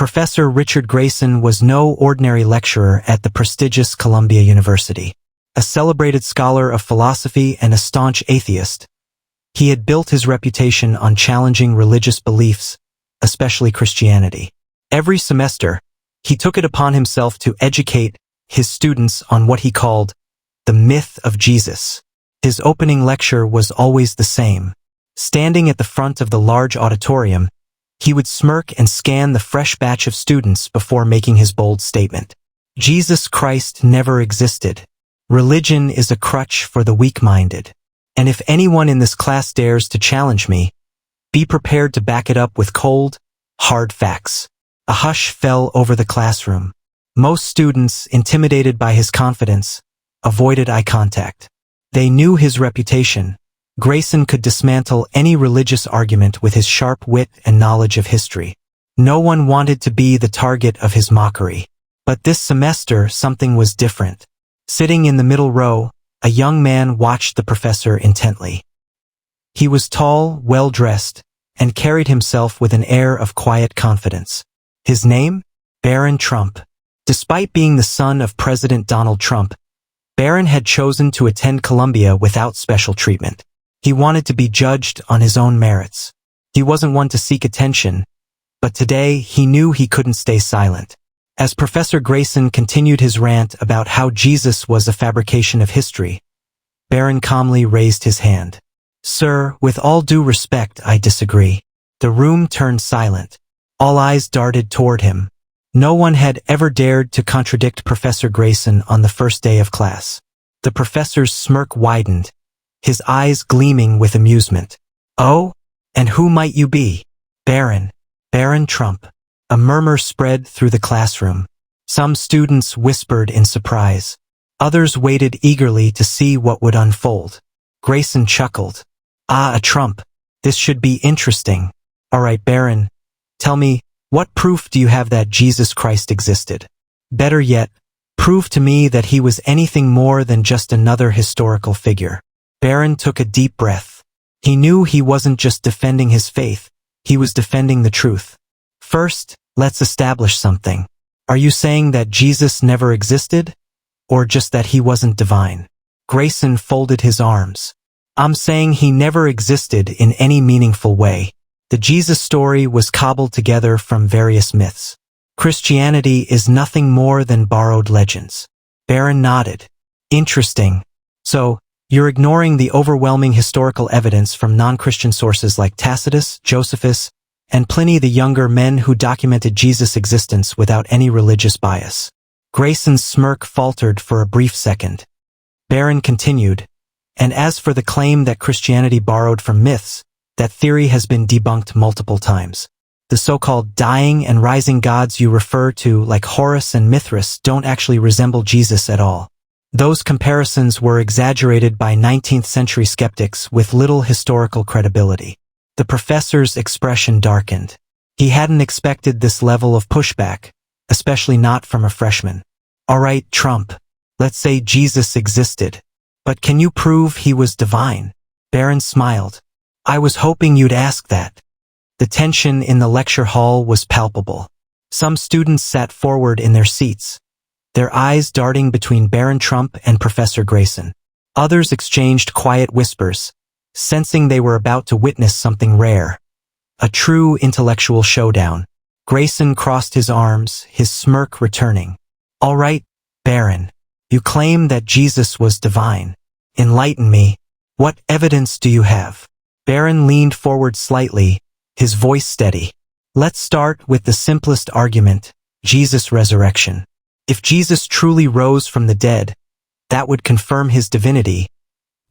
Professor Richard Grayson was no ordinary lecturer at the prestigious Columbia University. A celebrated scholar of philosophy and a staunch atheist, he had built his reputation on challenging religious beliefs, especially Christianity. Every semester, he took it upon himself to educate his students on what he called the myth of Jesus. His opening lecture was always the same. Standing at the front of the large auditorium, he would smirk and scan the fresh batch of students before making his bold statement. Jesus Christ never existed. Religion is a crutch for the weak-minded. And if anyone in this class dares to challenge me, be prepared to back it up with cold, hard facts. A hush fell over the classroom. Most students, intimidated by his confidence, avoided eye contact. They knew his reputation. Grayson could dismantle any religious argument with his sharp wit and knowledge of history. No one wanted to be the target of his mockery. But this semester, something was different. Sitting in the middle row, a young man watched the professor intently. He was tall, well-dressed, and carried himself with an air of quiet confidence. His name? Barron Trump. Despite being the son of President Donald Trump, Barron had chosen to attend Columbia without special treatment. He wanted to be judged on his own merits. He wasn't one to seek attention, but today he knew he couldn't stay silent. As Professor Grayson continued his rant about how Jesus was a fabrication of history, Barron calmly raised his hand. "Sir, with all due respect, I disagree." The room turned silent. All eyes darted toward him. No one had ever dared to contradict Professor Grayson on the first day of class. The professor's smirk widened, his eyes gleaming with amusement. "Oh? And who might you be?" Barron Trump." A murmur spread through the classroom. Some students whispered in surprise. Others waited eagerly to see what would unfold. Grayson chuckled. "Ah, a Trump. This should be interesting. All right, Barron, tell me, what proof do you have that Jesus Christ existed? Better yet, prove to me that he was anything more than just another historical figure." Barron took a deep breath. He knew he wasn't just defending his faith, he was defending the truth. "First, let's establish something. Are you saying that Jesus never existed? Or just that he wasn't divine?" Grayson folded his arms. "I'm saying he never existed in any meaningful way. The Jesus story was cobbled together from various myths. Christianity is nothing more than borrowed legends." Barron nodded. "Interesting. So, you're ignoring the overwhelming historical evidence from non-Christian sources like Tacitus, Josephus, and Pliny the Younger, men who documented Jesus' existence without any religious bias." Grayson's smirk faltered for a brief second. Barron continued, "And as for the claim that Christianity borrowed from myths, that theory has been debunked multiple times. The so-called dying and rising gods you refer to, like Horus and Mithras, don't actually resemble Jesus at all. Those comparisons were exaggerated by 19th century skeptics with little historical credibility." The professor's expression darkened. He hadn't expected this level of pushback, especially not from a freshman. "All right, Trump. Let's say Jesus existed. But can you prove he was divine?" Barron smiled. "I was hoping you'd ask that." The tension in the lecture hall was palpable. Some students sat forward in their seats, their eyes darting between Barron Trump and Professor Grayson. Others exchanged quiet whispers, sensing they were about to witness something rare. A true intellectual showdown. Grayson crossed his arms, his smirk returning. "All right, Barron. You claim that Jesus was divine. Enlighten me. What evidence do you have?" Barron leaned forward slightly, his voice steady. "Let's start with the simplest argument, Jesus' resurrection. If Jesus truly rose from the dead, that would confirm his divinity,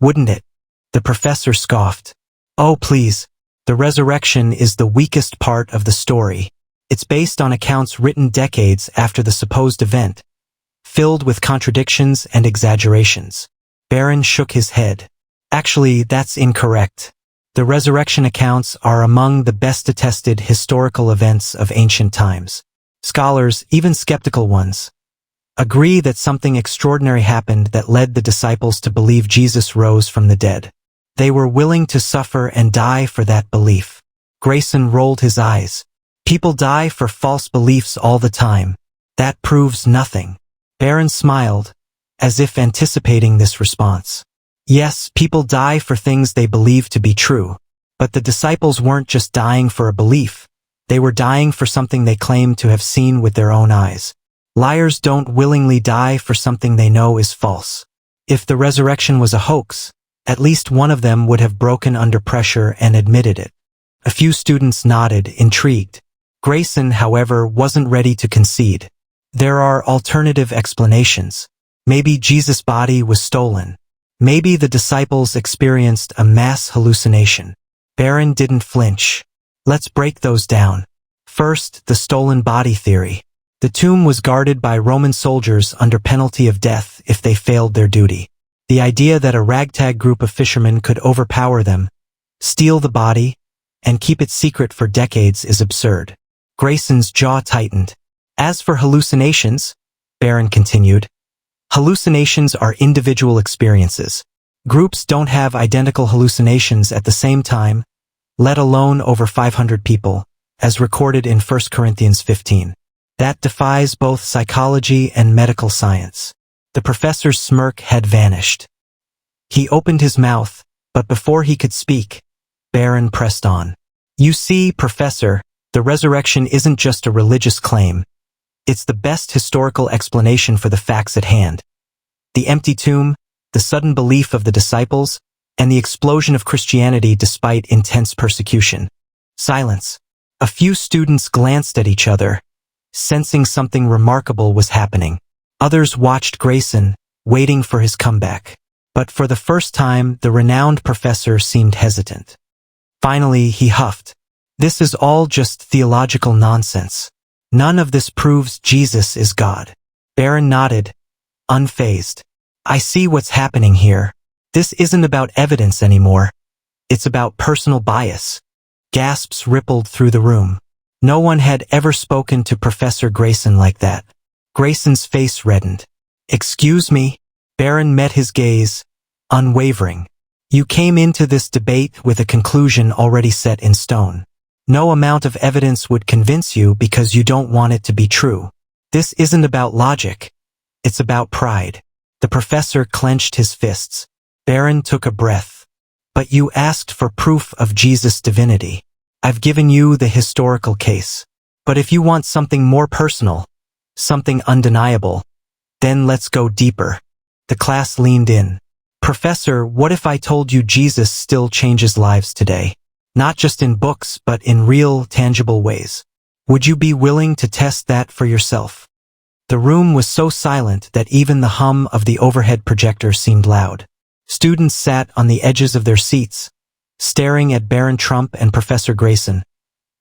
wouldn't it?" The professor scoffed. "Oh, please. The resurrection is the weakest part of the story. It's based on accounts written decades after the supposed event, filled with contradictions and exaggerations." Barron shook his head. "Actually, that's incorrect. The resurrection accounts are among the best attested historical events of ancient times. Scholars, even skeptical ones, agree that something extraordinary happened that led the disciples to believe Jesus rose from the dead. They were willing to suffer and die for that belief." Grayson rolled his eyes. People die for false beliefs all the time. That proves nothing. Barron smiled, as if anticipating this response. Yes, people die for things they believe to be true. But the disciples weren't just dying for a belief. They were dying for something they claimed to have seen with their own eyes. Liars don't willingly die for something they know is false. If the resurrection was a hoax, at least one of them would have broken under pressure and admitted it. A few students nodded, intrigued. Grayson, however, wasn't ready to concede. There are alternative explanations. Maybe Jesus' body was stolen. Maybe the disciples experienced a mass hallucination. Barron didn't flinch. Let's break those down. First, the stolen body theory. The tomb was guarded by Roman soldiers under penalty of death if they failed their duty. The idea that a ragtag group of fishermen could overpower them, steal the body, and keep it secret for decades is absurd. Grayson's jaw tightened. As for hallucinations, Barron continued, hallucinations are individual experiences. Groups don't have identical hallucinations at the same time, let alone over 500 people, as recorded in 1 Corinthians 15. That defies both psychology and medical science. The professor's smirk had vanished. He opened his mouth, but before he could speak, Barron pressed on. You see, Professor, the resurrection isn't just a religious claim. It's the best historical explanation for the facts at hand. The empty tomb, the sudden belief of the disciples, and the explosion of Christianity despite intense persecution. Silence. A few students glanced at each other, sensing something remarkable was happening. Others watched Grayson, waiting for his comeback. But for the first time, the renowned professor seemed hesitant. Finally, he huffed. This is all just theological nonsense. None of this proves Jesus is God. Barron nodded, unfazed. I see what's happening here. This isn't about evidence anymore. It's about personal bias. Gasps rippled through the room. No one had ever spoken to Professor Grayson like that. Grayson's face reddened. Excuse me? Barron met his gaze, unwavering. You came into this debate with a conclusion already set in stone. No amount of evidence would convince you because you don't want it to be true. This isn't about logic. It's about pride. The professor clenched his fists. Barron took a breath. But you asked for proof of Jesus' divinity. I've given you the historical case. But if you want something more personal, something undeniable, then let's go deeper. The class leaned in. Professor, what if I told you Jesus still changes lives today? Not just in books, but in real, tangible ways. Would you be willing to test that for yourself? The room was so silent that even the hum of the overhead projector seemed loud. Students sat on the edges of their seats, staring at Barron Trump and Professor Grayson,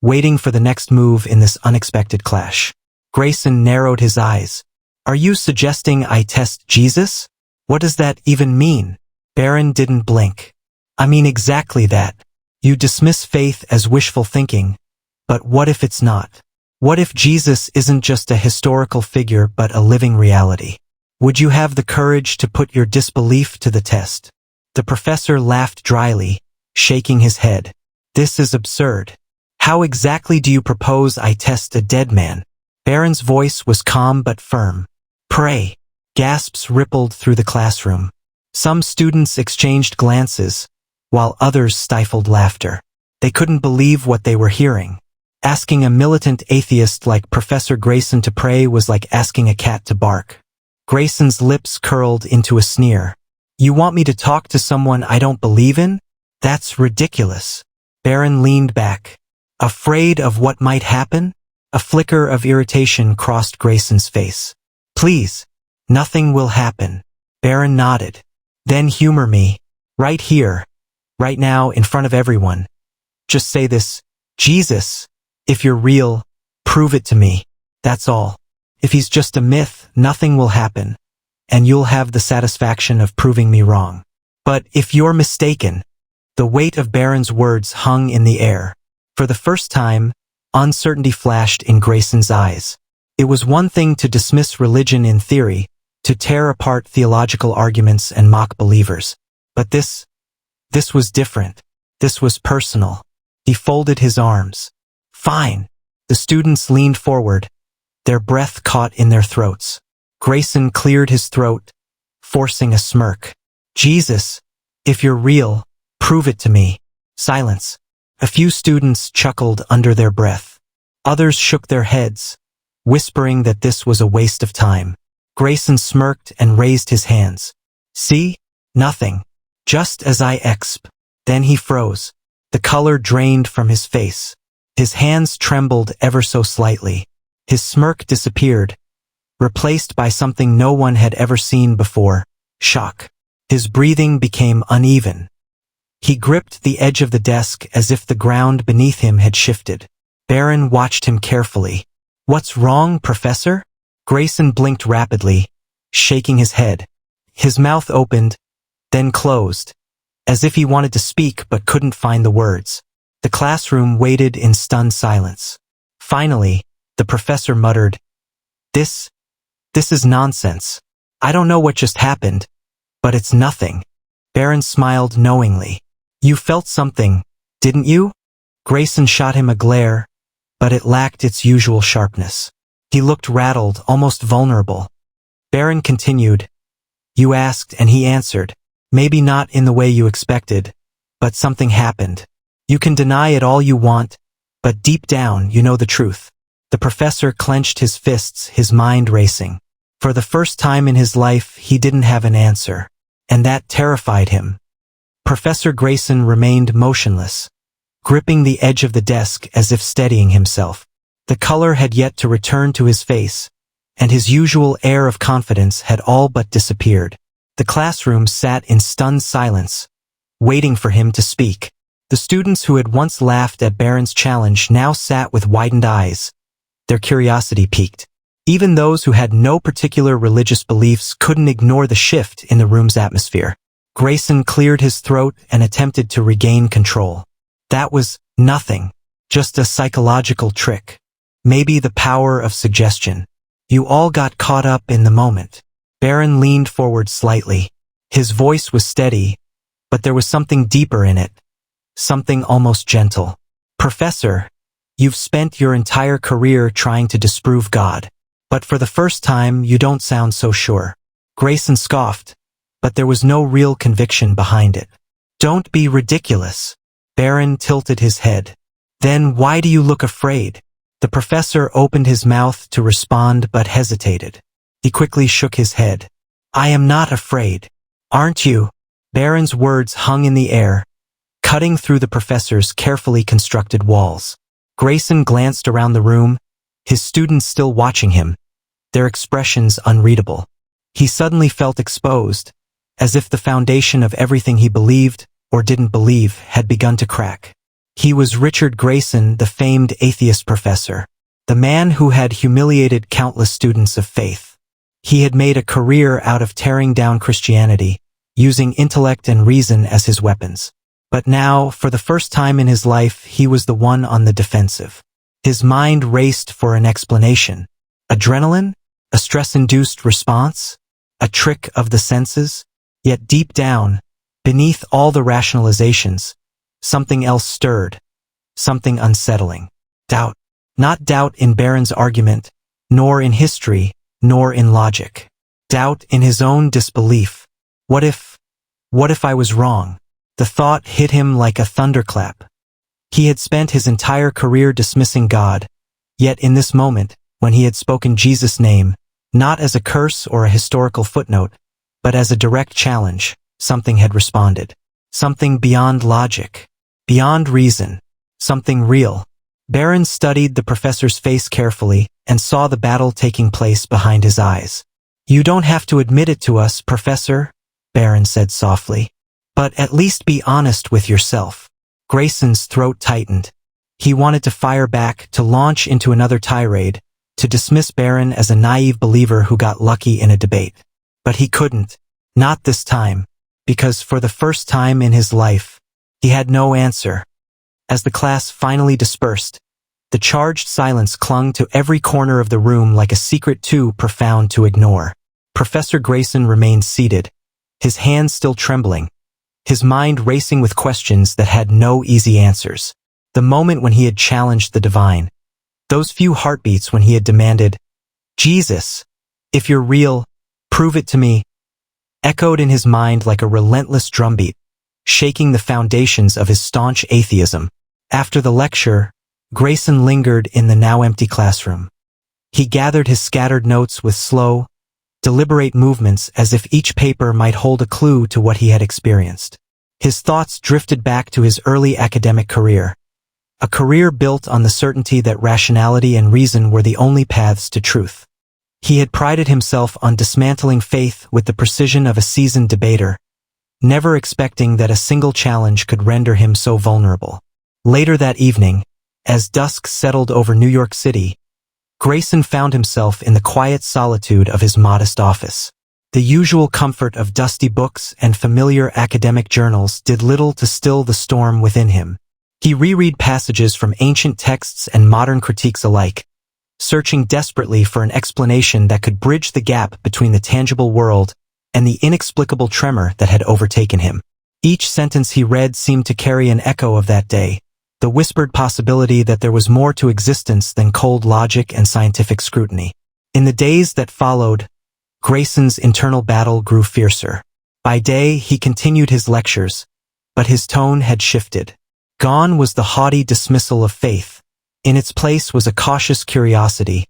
waiting for the next move in this unexpected clash. Grayson narrowed his eyes. Are you suggesting I test Jesus? What does that even mean? Barron didn't blink. I mean exactly that. You dismiss faith as wishful thinking, but what if it's not? What if Jesus isn't just a historical figure but a living reality? Would you have the courage to put your disbelief to the test? The professor laughed dryly, shaking his head. This is absurd. How exactly do you propose I test a dead man? Barron's voice was calm but firm. Pray. Gasps rippled through the classroom. Some students exchanged glances, while others stifled laughter. They couldn't believe what they were hearing. Asking a militant atheist like Professor Grayson to pray was like asking a cat to bark. Grayson's lips curled into a sneer. You want me to talk to someone I don't believe in? That's ridiculous. Barron leaned back. Afraid of what might happen? A flicker of irritation crossed Grayson's face. Please, nothing will happen. Barron nodded. Then humor me. Right here. Right now, in front of everyone. Just say this, Jesus, if you're real, prove it to me. That's all. If he's just a myth, nothing will happen, and you'll have the satisfaction of proving me wrong. But if you're mistaken, the weight of Barron's words hung in the air. For the first time, uncertainty flashed in Grayson's eyes. It was one thing to dismiss religion in theory, to tear apart theological arguments and mock believers. But this was different. This was personal. He folded his arms. Fine. The The students leaned forward, their breath caught in their throats. Grayson cleared his throat, forcing a smirk. Jesus, if you're real, prove it to me. Silence. A few students chuckled under their breath. Others shook their heads, whispering that this was a waste of time. Grayson smirked and raised his hands. See? Nothing. Just as I exp. Then he froze. The color drained from his face. His hands trembled ever so slightly. His smirk disappeared, replaced by something no one had ever seen before, shock. His breathing became uneven. He gripped the edge of the desk as if the ground beneath him had shifted. Barron watched him carefully. What's wrong, Professor? Grayson blinked rapidly, shaking his head. His mouth opened, then closed, as if he wanted to speak but couldn't find the words. The classroom waited in stunned silence. Finally, the professor muttered, This is nonsense. I don't know what just happened, but it's nothing. Barron smiled knowingly. You felt something, didn't you? Grayson shot him a glare, but it lacked its usual sharpness. He looked rattled, almost vulnerable. Barron continued, You asked and he answered. Maybe not in the way you expected, but something happened. You can deny it all you want, but deep down you know the truth. The professor clenched his fists, his mind racing. For the first time in his life, he didn't have an answer, and that terrified him. Professor Grayson remained motionless, gripping the edge of the desk as if steadying himself. The color had yet to return to his face, and his usual air of confidence had all but disappeared. The classroom sat in stunned silence, waiting for him to speak. The students who had once laughed at Barron's challenge now sat with widened eyes, their curiosity piqued. Even those who had no particular religious beliefs couldn't ignore the shift in the room's atmosphere. Grayson cleared his throat and attempted to regain control. That was nothing, just a psychological trick. Maybe the power of suggestion. You all got caught up in the moment. Barron leaned forward slightly. His voice was steady, but there was something deeper in it, something almost gentle. Professor, you've spent your entire career trying to disprove God, but for the first time you don't sound so sure. Grayson scoffed, but there was no real conviction behind it. Don't be ridiculous. Barron tilted his head. Then why do you look afraid? The professor opened his mouth to respond but hesitated. He quickly shook his head. I am not afraid. Aren't you? Barron's words hung in the air, cutting through the professor's carefully constructed walls. Grayson glanced around the room, his students still watching him, their expressions unreadable. He suddenly felt exposed, as if the foundation of everything he believed or didn't believe had begun to crack. He was Richard Grayson, the famed atheist professor, the man who had humiliated countless students of faith. He had made a career out of tearing down Christianity, using intellect and reason as his weapons. But now, for the first time in his life, he was the one on the defensive. His mind raced for an explanation. Adrenaline? A stress-induced response? A trick of the senses? Yet deep down, beneath all the rationalizations, something else stirred, something unsettling. Doubt. Not doubt in Barron's argument, nor in history, nor in logic. Doubt in his own disbelief. What if I was wrong? The thought hit him like a thunderclap. He had spent his entire career dismissing God, yet in this moment, when he had spoken Jesus' name, not as a curse or a historical footnote, but as a direct challenge, something had responded. Something beyond logic, beyond reason, something real. Barron studied the professor's face carefully and saw the battle taking place behind his eyes. You don't have to admit it to us, Professor, Barron said softly. But at least be honest with yourself. Grayson's throat tightened. He wanted to fire back, to launch into another tirade, to dismiss Barron as a naive believer who got lucky in a debate. But he couldn't. Not this time. Because for the first time in his life, he had no answer. As the class finally dispersed, the charged silence clung to every corner of the room like a secret too profound to ignore. Professor Grayson remained seated, his hands still trembling, his mind racing with questions that had no easy answers. The moment when he had challenged the divine, Those few heartbeats when he had demanded, "Jesus, if you're real, prove it to me," echoed in his mind like a relentless drumbeat, shaking the foundations of his staunch atheism. After the lecture, Grayson lingered in the now empty classroom. He gathered his scattered notes with slow, deliberate movements as if each paper might hold a clue to what he had experienced. His thoughts drifted back to his early academic career, a career built on the certainty that rationality and reason were the only paths to truth. He had prided himself on dismantling faith with the precision of a seasoned debater, never expecting that a single challenge could render him so vulnerable. Later that evening, as dusk settled over New York City, Grayson found himself in the quiet solitude of his modest office. The usual comfort of dusty books and familiar academic journals did little to still the storm within him. He reread passages from ancient texts and modern critiques alike, searching desperately for an explanation that could bridge the gap between the tangible world and the inexplicable tremor that had overtaken him. Each sentence he read seemed to carry an echo of that day, the whispered possibility that there was more to existence than cold logic and scientific scrutiny. In the days that followed, Grayson's internal battle grew fiercer. By day, he continued his lectures, but his tone had shifted. Gone was the haughty dismissal of faith. In its place was a cautious curiosity,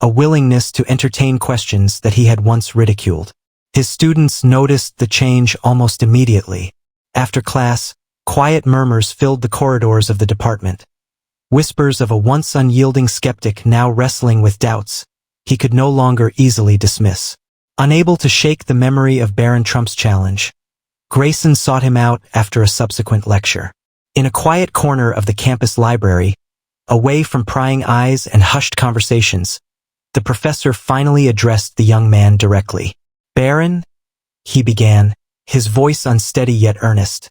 a willingness to entertain questions that he had once ridiculed. His students noticed the change almost immediately. After class, quiet murmurs filled the corridors of the department. Whispers of a once unyielding skeptic now wrestling with doubts he could no longer easily dismiss. Unable to shake the memory of Barron Trump's challenge, Grayson sought him out after a subsequent lecture. In a quiet corner of the campus library, away from prying eyes and hushed conversations, the professor finally addressed the young man directly. "Barron," he began, his voice unsteady yet earnest,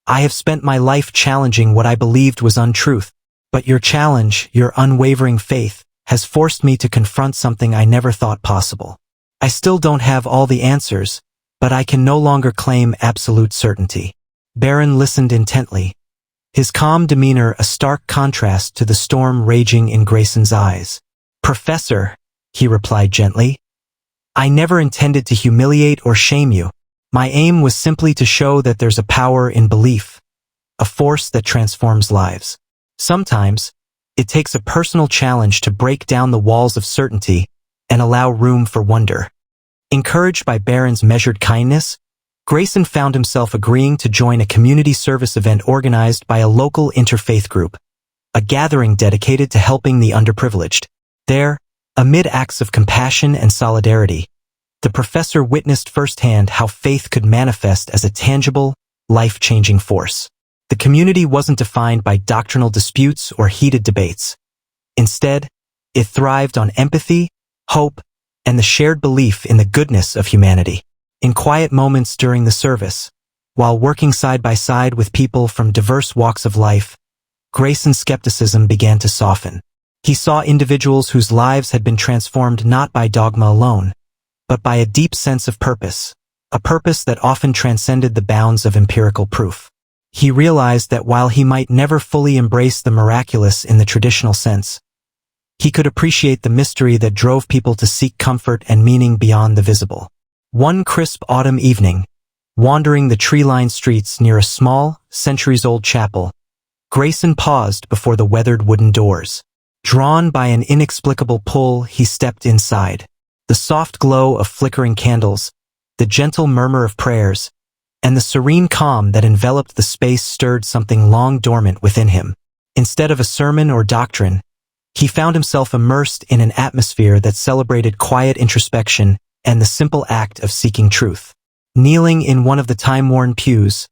"I have spent my life challenging what I believed was untruth, but your challenge, your unwavering faith, has forced me to confront something I never thought possible. I still don't have all the answers, but I can no longer claim absolute certainty." Barron listened intently, his calm demeanor a stark contrast to the storm raging in Grayson's eyes. "Professor," he replied gently, "I never intended to humiliate or shame you. My aim was simply to show that there's a power in belief, a force that transforms lives. Sometimes, it takes a personal challenge to break down the walls of certainty and allow room for wonder." Encouraged by Barron's measured kindness, Grayson found himself agreeing to join a community service event organized by a local interfaith group, a gathering dedicated to helping the underprivileged. There, amid acts of compassion and solidarity, the professor witnessed firsthand how faith could manifest as a tangible, life-changing force. The community wasn't defined by doctrinal disputes or heated debates. Instead, it thrived on empathy, hope, and the shared belief in the goodness of humanity. In quiet moments during the service, while working side by side with people from diverse walks of life, Grayson's skepticism began to soften. He saw individuals whose lives had been transformed not by dogma alone, but by a deep sense of purpose, a purpose that often transcended the bounds of empirical proof. He realized that while he might never fully embrace the miraculous in the traditional sense, he could appreciate the mystery that drove people to seek comfort and meaning beyond the visible. One crisp autumn evening, wandering the tree-lined streets near a small, centuries-old chapel, Grayson paused before the weathered wooden doors. Drawn by an inexplicable pull, he stepped inside. The soft glow of flickering candles, the gentle murmur of prayers, and the serene calm that enveloped the space stirred something long dormant within him. Instead of a sermon or doctrine, he found himself immersed in an atmosphere that celebrated quiet introspection and the simple act of seeking truth. Kneeling in one of the time-worn pews,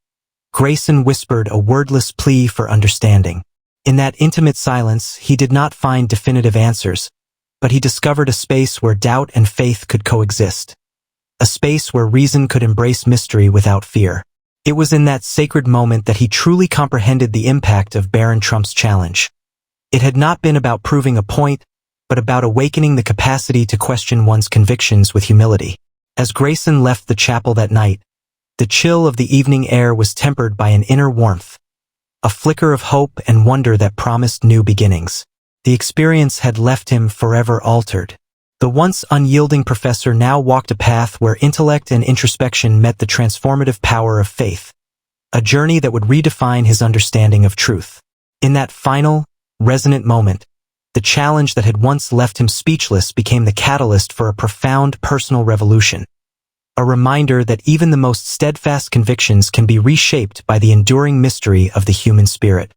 Grayson whispered a wordless plea for understanding. In that intimate silence, he did not find definitive answers, but he discovered a space where doubt and faith could coexist. A space where reason could embrace mystery without fear. It was in that sacred moment that he truly comprehended the impact of Barron Trump's challenge. It had not been about proving a point, but about awakening the capacity to question one's convictions with humility. As Grayson left the chapel that night, the chill of the evening air was tempered by an inner warmth, a flicker of hope and wonder that promised new beginnings. The experience had left him forever altered. The once unyielding professor now walked a path where intellect and introspection met the transformative power of faith, a journey that would redefine his understanding of truth. In that final, resonant moment, the challenge that had once left him speechless became the catalyst for a profound personal revolution, a reminder that even the most steadfast convictions can be reshaped by the enduring mystery of the human spirit.